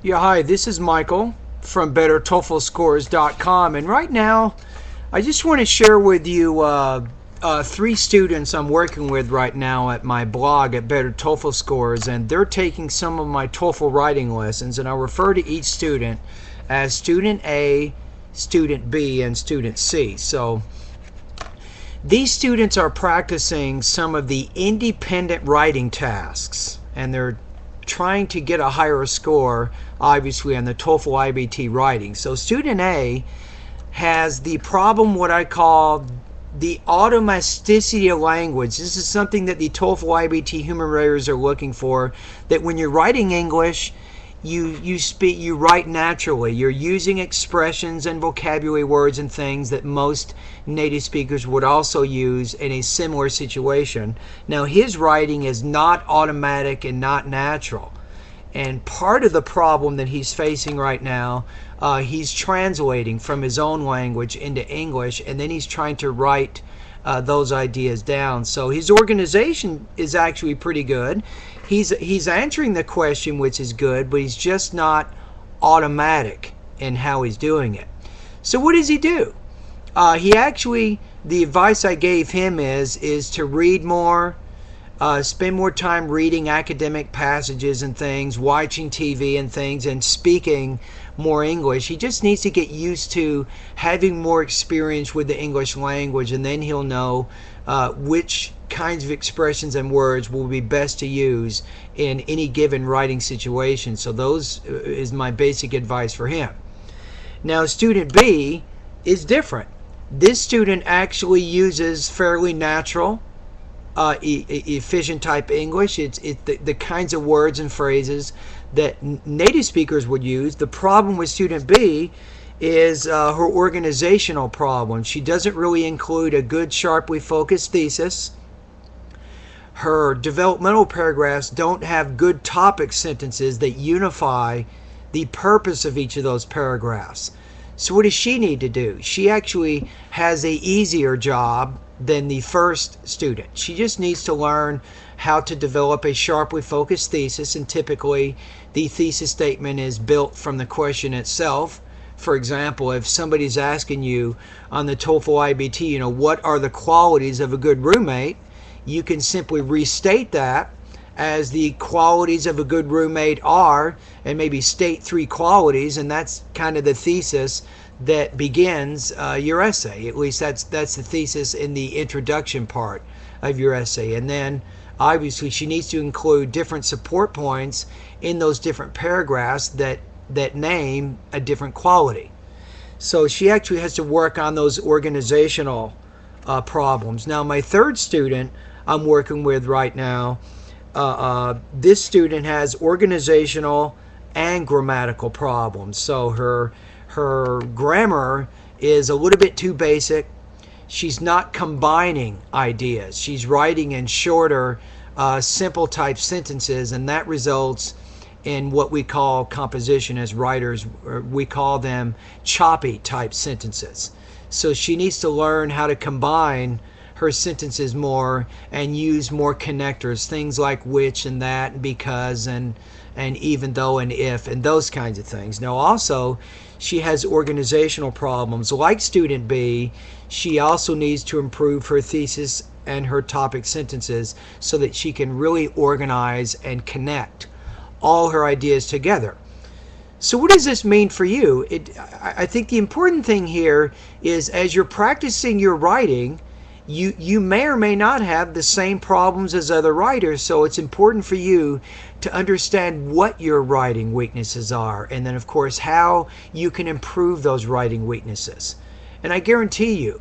Yeah, hi, this is Michael from BetterTOEFLScores.com, and right now I just want to share with you three students I'm working with right now at my blog at Better TOEFL Scores, and they're taking some of my TOEFL writing lessons, and I refer to each student as Student A, Student B, and Student C. So these students are practicing some of the independent writing tasks, and they're trying to get a higher score, obviously, on the TOEFL iBT writing. So student A has the problem, what I call the automaticity of language. This is something that the TOEFL iBT human writers are looking for, that when you're writing English, you write naturally. You're using expressions and vocabulary words and things that most native speakers would also use in a similar situation. Now, his writing is not automatic and not natural. And part of the problem that he's facing right now, he's translating from his own language into English, and then he's trying to write those ideas down. So his organization is actually pretty good. He's answering the question, which is good, but he's just not automatic in how he's doing it. So what does he do? The advice I gave him is to read more, spend more time reading academic passages and things, watching TV and things, and speaking more English. He just needs to get used to having more experience with the English language, and then he'll know which kinds of expressions and words will be best to use in any given writing situation. So those is my basic advice for him. Now, student B is different. This student actually uses fairly natural, efficient type English. It's the kinds of words and phrases that native speakers would use. The problem with student B is her organizational problem. She doesn't really include a good, sharply focused thesis. Her developmental paragraphs don't have good topic sentences that unify the purpose of each of those paragraphs. So what does she need to do? She actually has an easier job than the first student. She just needs to learn how to develop a sharply focused thesis, and typically the thesis statement is built from the question itself. For example, if somebody's asking you on the TOEFL iBT, what are the qualities of a good roommate, you can simply restate that as the qualities of a good roommate are, and maybe state three qualities, and that's kind of the thesis that begins your essay. At least that's the thesis in the introduction part of your essay. And then obviously she needs to include different support points in those different paragraphs that name a different quality. So she actually has to work on those organizational problems. Now, my third student I'm working with right now, this student has organizational and grammatical problems. So her grammar is a little bit too basic. She's not combining ideas. She's writing in shorter, simple type sentences, and that results in what we call composition as writers. We call them choppy type sentences. So she needs to learn how to combine her sentences more and use more connectors, things like which and that and because and even though and if and those kinds of things. Now also, she has organizational problems. Like student B, she also needs to improve her thesis and her topic sentences so that she can really organize and connect all her ideas together. So what does this mean for you? I think the important thing here is, as you're practicing your writing, you may or may not have the same problems as other writers, so it's important for you to understand what your writing weaknesses are, and then of course how you can improve those writing weaknesses. And I guarantee you,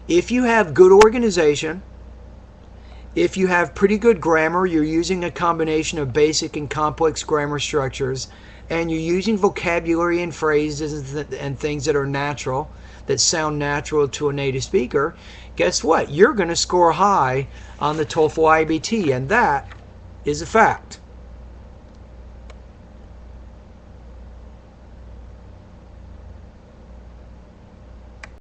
if you have good organization, if you have pretty good grammar, you're using a combination of basic and complex grammar structures, and you're using vocabulary and phrases and things that are natural, that sound natural to a native speaker, guess what? You're going to score high on the TOEFL iBT, and that is a fact.